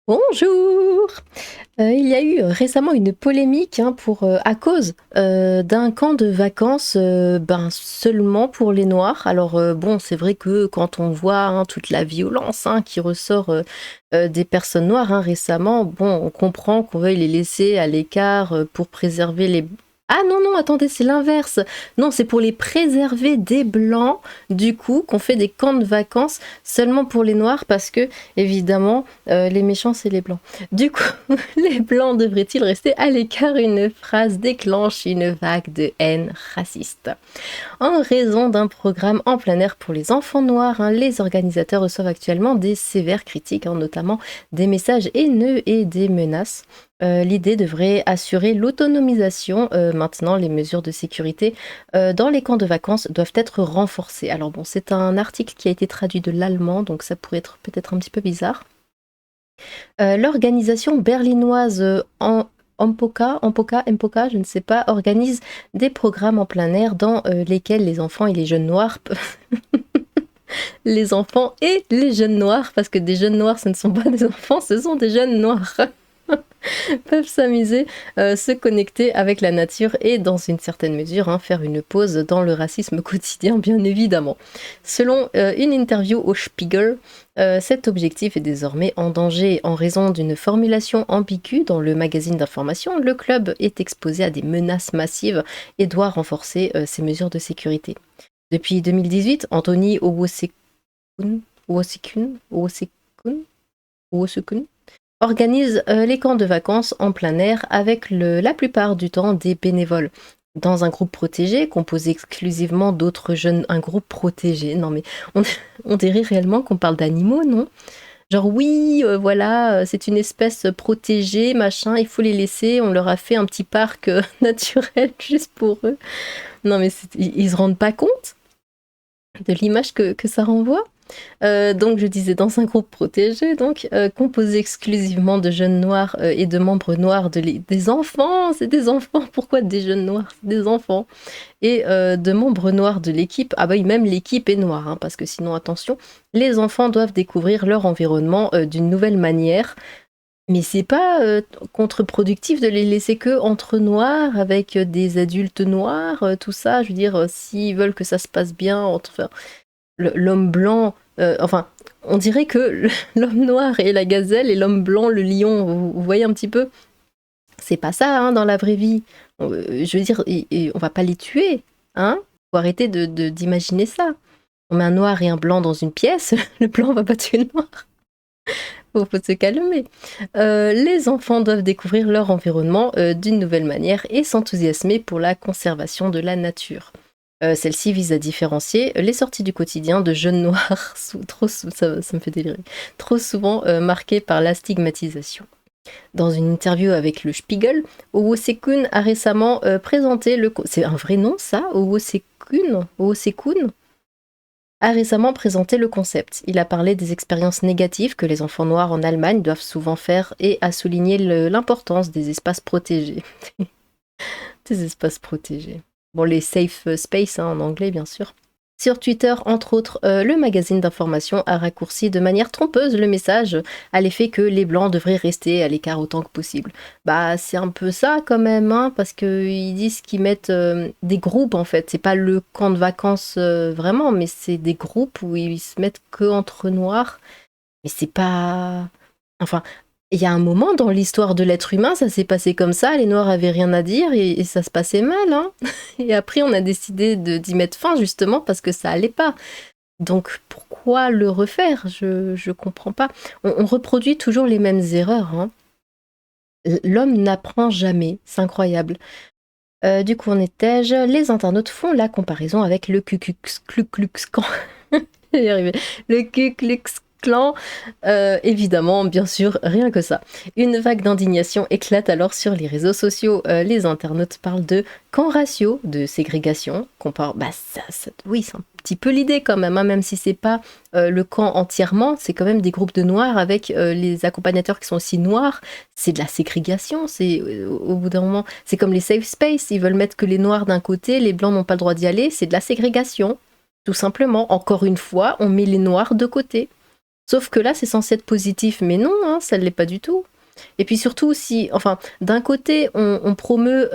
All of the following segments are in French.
Bonjour! Il y a eu récemment une polémique à cause d'un camp de vacances seulement pour les Noirs. Alors, bon, c'est vrai que quand on voit toute la violence qui ressort des personnes noires récemment, bon, on comprend qu'on veuille les laisser à l'écart pour préserver les... Ah non, non, attendez, c'est l'inverse. Non, c'est pour les préserver des Blancs, du coup, qu'on fait des camps de vacances seulement pour les Noirs parce que, évidemment, les méchants, c'est les Blancs. Du coup, les Blancs devraient-ils rester à l'écart? Une phrase déclenche une vague de haine raciste. En raison d'un programme en plein air pour les enfants noirs, les organisateurs reçoivent actuellement des sévères critiques, notamment des messages haineux et des menaces. L'idée devrait assurer l'autonomisation. Maintenant, les mesures de sécurité dans les camps de vacances doivent être renforcées. Alors bon, c'est un article qui a été traduit de l'allemand, donc ça pourrait être peut-être un petit peu bizarre. L'organisation berlinoise Empoka, je ne sais pas, organise des programmes en plein air dans lesquels les enfants et les jeunes noirs les enfants et les jeunes noirs, parce que des jeunes noirs, ce ne sont pas des enfants, ce sont des jeunes noirs, peuvent s'amuser, se connecter avec la nature et, dans une certaine mesure, faire une pause dans le racisme quotidien, bien évidemment. Selon une interview au Spiegel, cet objectif est désormais en danger en raison d'une formulation ambiguë dans le magazine d'information. Le club est exposé à des menaces massives et doit renforcer ses mesures de sécurité. Depuis 2018, Anthony Owosekun organise les camps de vacances en plein air avec la plupart du temps des bénévoles. Dans un groupe protégé, composé exclusivement d'autres jeunes... Un groupe protégé, non mais on dirait réellement qu'on parle d'animaux, non? Genre oui, voilà, c'est une espèce protégée, machin, il faut les laisser, on leur a fait un petit parc naturel juste pour eux. Non mais ils se rendent pas compte de l'image que ça renvoie. Donc je disais dans un groupe protégé, composé exclusivement de jeunes noirs et de membres noirs, des enfants, c'est des enfants, pourquoi des jeunes noirs? C'est des enfants. Et de membres noirs de l'équipe, ah bah oui, même l'équipe est noire, parce que sinon attention, les enfants doivent découvrir leur environnement d'une nouvelle manière. Mais c'est pas contre-productif de les laisser que entre noirs, avec des adultes noirs, tout ça, je veux dire, s'ils veulent que ça se passe bien entre l'homme blanc, on dirait que l'homme noir est la gazelle et l'homme blanc le lion, vous voyez un petit peu? C'est pas ça dans la vraie vie. Je veux dire, on va pas les tuer, faut arrêter d'imaginer ça. On met un noir et un blanc dans une pièce, le blanc va pas tuer le noir. Faut se calmer. Les enfants doivent découvrir leur environnement d'une nouvelle manière et s'enthousiasmer pour la conservation de la nature. Celle-ci vise à différencier les sorties du quotidien de jeunes noirs, ça me fait délirer, trop souvent marquées par la stigmatisation. Dans une interview avec le Spiegel, Owosekun a récemment présenté c'est un vrai nom ça, Owosekun a récemment présenté le concept. Il a parlé des expériences négatives que les enfants noirs en Allemagne doivent souvent faire et a souligné l'importance des espaces protégés. Des espaces protégés. Bon, les safe space en anglais, bien sûr. Sur Twitter, entre autres, le magazine d'information a raccourci de manière trompeuse le message à l'effet que les Blancs devraient rester à l'écart autant que possible. Bah, c'est un peu ça quand même, parce qu'ils disent qu'ils mettent des groupes en fait. C'est pas le camp de vacances vraiment, mais c'est des groupes où ils se mettent que entre noirs. Mais c'est pas... Enfin, il y a un moment dans l'histoire de l'être humain, ça s'est passé comme ça, les Noirs avaient rien à dire et ça se passait mal. Et après, on a décidé d'y mettre fin justement parce que ça allait pas. Donc pourquoi le refaire? Je comprends pas. On reproduit toujours les mêmes erreurs. L'homme n'apprend jamais, c'est incroyable. Du coup, on étais-je? Les internautes font la comparaison avec le Ku Klux Klan. J'y arrivais. Le Ku Klux Klan, évidemment, bien sûr, rien que ça. Une vague d'indignation éclate alors sur les réseaux sociaux. Les internautes parlent de camp ratio, de ségrégation. Oui, c'est un petit peu l'idée quand même si c'est pas le camp entièrement, c'est quand même des groupes de noirs avec les accompagnateurs qui sont aussi noirs. C'est de la ségrégation, c'est au bout d'un moment, c'est comme les safe space, ils veulent mettre que les noirs d'un côté, les blancs n'ont pas le droit d'y aller, c'est de la ségrégation. Tout simplement, encore une fois, on met les noirs de côté. Sauf que là, c'est censé être positif, mais non, hein, ça ne l'est pas du tout. Et puis surtout, si, enfin, d'un côté, on promeut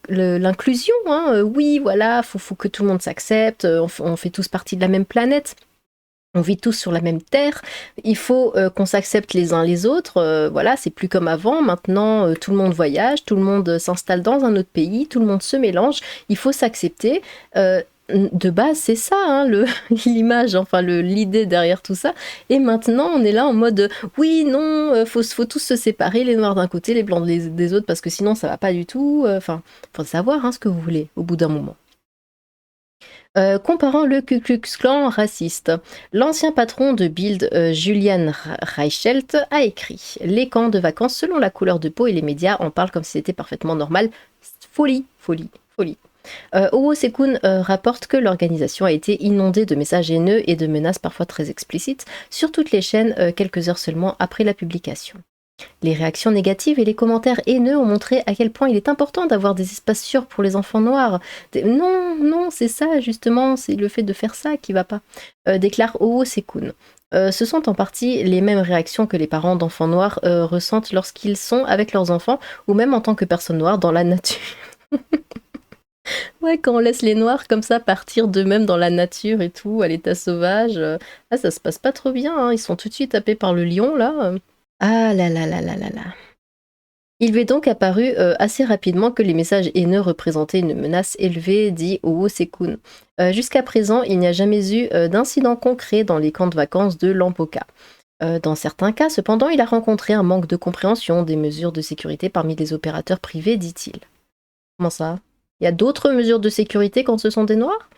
l'inclusion, hein, oui, voilà, faut que tout le monde s'accepte, on fait tous partie de la même planète. On vit tous sur la même terre, il faut qu'on s'accepte les uns les autres, voilà, c'est plus comme avant, maintenant tout le monde voyage, tout le monde s'installe dans un autre pays, tout le monde se mélange, il faut s'accepter. De base, c'est ça, hein, l'image, enfin l'idée derrière tout ça. Et maintenant, on est là en mode oui, non, faut tous se séparer, les noirs d'un côté, les blancs des autres, parce que sinon ça va pas du tout. Enfin, faut savoir hein, ce que vous voulez au bout d'un moment. Comparant le Ku Klux Klan raciste, l'ancien patron de Bild, Julian Reichelt, a écrit les camps de vacances selon la couleur de peau et les médias en parlent comme si c'était parfaitement normal. Folie, folie, folie. Owo Sekun rapporte que l'organisation a été inondée de messages haineux et de menaces parfois très explicites sur toutes les chaînes quelques heures seulement après la publication. Les réactions négatives et les commentaires haineux ont montré à quel point il est important d'avoir des espaces sûrs pour les enfants noirs. Non, non, c'est ça justement, c'est le fait de faire ça qui va pas, déclare Owo Sekun. Ce sont en partie les mêmes réactions que les parents d'enfants noirs ressentent lorsqu'ils sont avec leurs enfants ou même en tant que personnes noires dans la nature. Ouais, quand on laisse les noirs comme ça partir d'eux-mêmes dans la nature et tout, à l'état sauvage, ça se passe pas trop bien, hein. Ils sont tout de suite tapés par le lion là. Ah là là là là là là. Il lui est donc apparu assez rapidement que les messages haineux représentaient une menace élevée, dit Owo Sekun. Jusqu'à présent, il n'y a jamais eu d'incident concret dans les camps de vacances de Lampoka. Dans certains cas, cependant, il a rencontré un manque de compréhension des mesures de sécurité parmi les opérateurs privés, dit-il. Comment ça? Il y a d'autres mesures de sécurité quand ce sont des noirs?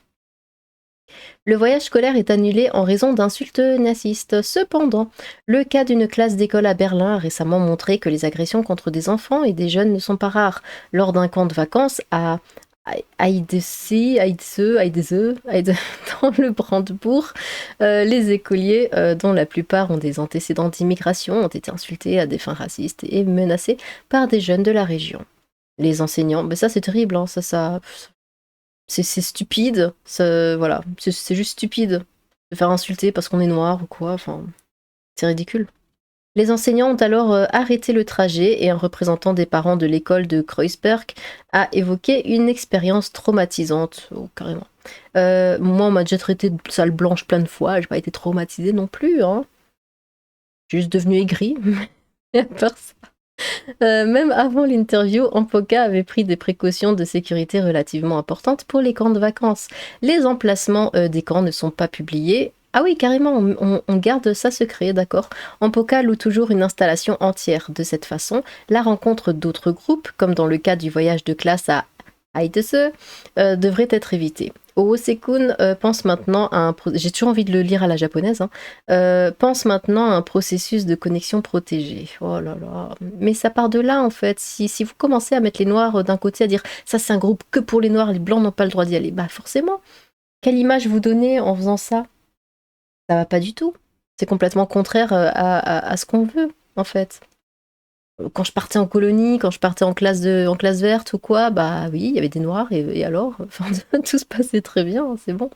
Le voyage scolaire est annulé en raison d'insultes nazistes. Cependant, le cas d'une classe d'école à Berlin a récemment montré que les agressions contre des enfants et des jeunes ne sont pas rares. Lors d'un camp de vacances à Heidse, dans le Brandebourg, les écoliers, dont la plupart ont des antécédents d'immigration, ont été insultés à des fins racistes et menacés par des jeunes de la région. Les enseignants, mais ça c'est terrible, hein, c'est stupide, voilà, c'est juste stupide de faire insulter parce qu'on est noir ou quoi, enfin, c'est ridicule. Les enseignants ont alors arrêté le trajet et un représentant des parents de l'école de Kreuzberg a évoqué une expérience traumatisante, oh, carrément. Moi, on m'a déjà traité de sale blanche plein de fois, j'ai pas été traumatisée non plus, hein. Juste devenue aigrie, mais à part ça. Même avant l'interview, Ampoka avait pris des précautions de sécurité relativement importantes pour les camps de vacances. Les emplacements des camps ne sont pas publiés. Ah oui, carrément, on garde ça secret, d'accord. Ampoka loue toujours une installation entière. De cette façon, la rencontre d'autres groupes, comme dans le cas du voyage de classe à Heidse, devrait être évitée. Owo Sekun pense maintenant à un... J'ai toujours envie de le lire à la japonaise. Hein. Pense maintenant à un processus de connexion protégé. Oh là là. Mais ça part de là, en fait. Si vous commencez à mettre les noirs d'un côté, à dire ça c'est un groupe que pour les noirs, les blancs n'ont pas le droit d'y aller, bah forcément. Quelle image vous donnez en faisant ça? Ça va pas du tout. C'est complètement contraire à ce qu'on veut, en fait. Quand je partais en colonie, quand je partais en classe verte ou quoi, bah oui, il y avait des noirs et alors, enfin, tout se passait très bien, hein, c'est bon.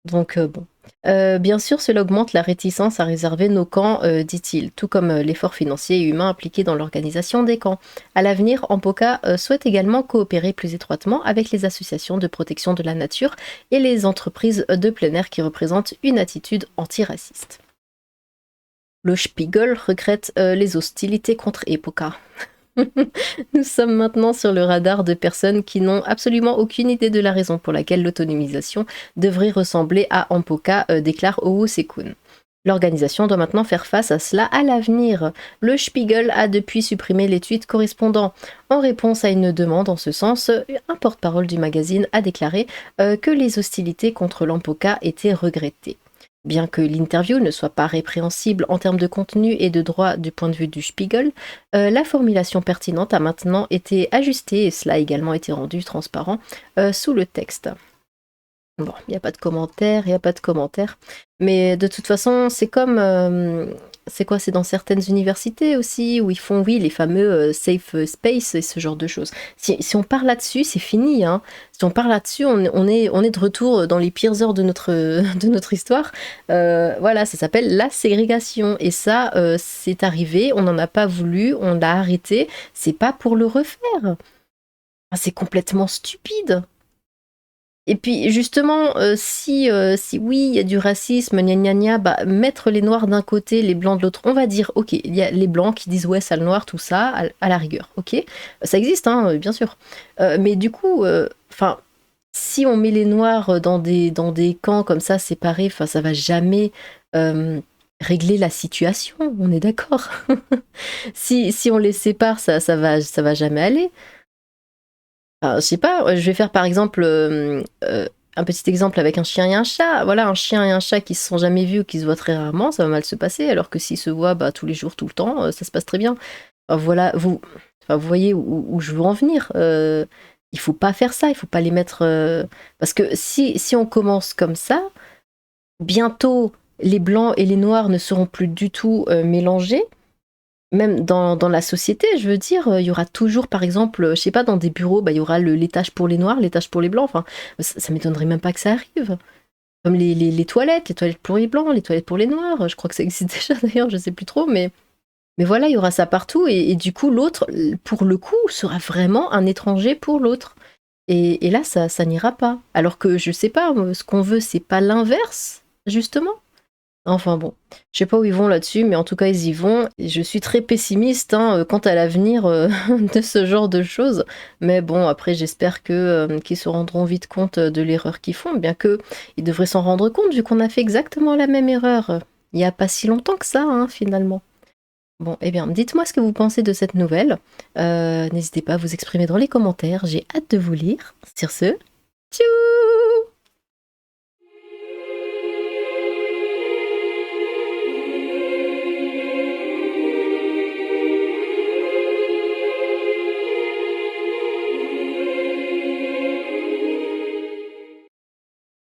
Donc bon. Bien sûr, cela augmente la réticence à réserver nos camps, dit-il, tout comme l'effort financier et humain impliqué dans l'organisation des camps. À l'avenir, Ampoka souhaite également coopérer plus étroitement avec les associations de protection de la nature et les entreprises de plein air qui représentent une attitude antiraciste. Le Spiegel regrette les hostilités contre Epoca. Nous sommes maintenant sur le radar de personnes qui n'ont absolument aucune idée de la raison pour laquelle l'autonomisation devrait ressembler à Ampoka, déclare Owo Sekun. L'organisation doit maintenant faire face à cela à l'avenir. Le Spiegel a depuis supprimé les tweets correspondants. En réponse à une demande en ce sens, un porte-parole du magazine a déclaré que les hostilités contre l'Ampoka étaient regrettées. Bien que l'interview ne soit pas répréhensible en termes de contenu et de droit du point de vue du Spiegel, la formulation pertinente a maintenant été ajustée et cela a également été rendu transparent sous le texte. Bon, il n'y a pas de commentaires, mais de toute façon, c'est comme c'est quoi? C'est dans certaines universités aussi où ils font, oui, les fameux, safe space et ce genre de choses. Si on part là-dessus, c'est fini, hein. Si on part là-dessus, on est de retour dans les pires heures de notre, de notre histoire. Voilà, ça s'appelle la ségrégation et ça, c'est arrivé, on n'en a pas voulu, on l'a arrêté, c'est pas pour le refaire. Ah, c'est complètement stupide. Et puis justement, si oui, il y a du racisme, gna gna gna, bah, mettre les noirs d'un côté, les blancs de l'autre, on va dire, OK, il y a les blancs qui disent: «Ouais, sale noir», tout ça, à la rigueur, OK. Ça existe, hein, bien sûr. Mais du coup, enfin, si on met les noirs dans des camps comme ça, séparés, enfin, ça va jamais, régler la situation, on est d'accord? Si on les sépare, ça va jamais aller. Je sais pas, je vais faire par exemple, un petit exemple avec un chien et un chat. Voilà, un chien et un chat qui se sont jamais vus ou qui se voient très rarement, ça va mal se passer, alors que s'ils se voient, bah, tous les jours, tout le temps, ça se passe très bien. Voilà, vous voyez où je veux en venir. Il faut pas faire ça, il faut pas les mettre, parce que si on commence comme ça, bientôt les blancs et les noirs ne seront plus du tout, mélangés. Même dans la société, je veux dire, il y aura toujours, par exemple, je sais pas, dans des bureaux, bah, il y aura l'étage pour les noirs, l'étage pour les blancs, enfin, ça m'étonnerait même pas que ça arrive. Comme les toilettes pour les blancs, les toilettes pour les noirs, je crois que ça existe déjà d'ailleurs, je sais plus trop, mais voilà, il y aura ça partout et du coup, l'autre, pour le coup, sera vraiment un étranger pour l'autre et là, ça n'ira pas. Alors que je sais pas, ce qu'on veut, c'est pas l'inverse, justement? Enfin bon, je sais pas où ils vont là-dessus, mais en tout cas ils y vont. Et je suis très pessimiste, hein, quant à l'avenir, de ce genre de choses. Mais bon, après j'espère qu'ils se rendront vite compte, de l'erreur qu'ils font, bien que ils devraient s'en rendre compte vu qu'on a fait exactement la même erreur, il y a pas si longtemps que ça, hein, finalement. Bon, eh bien, dites-moi ce que vous pensez de cette nouvelle. N'hésitez pas à vous exprimer dans les commentaires, j'ai hâte de vous lire. Sur ce,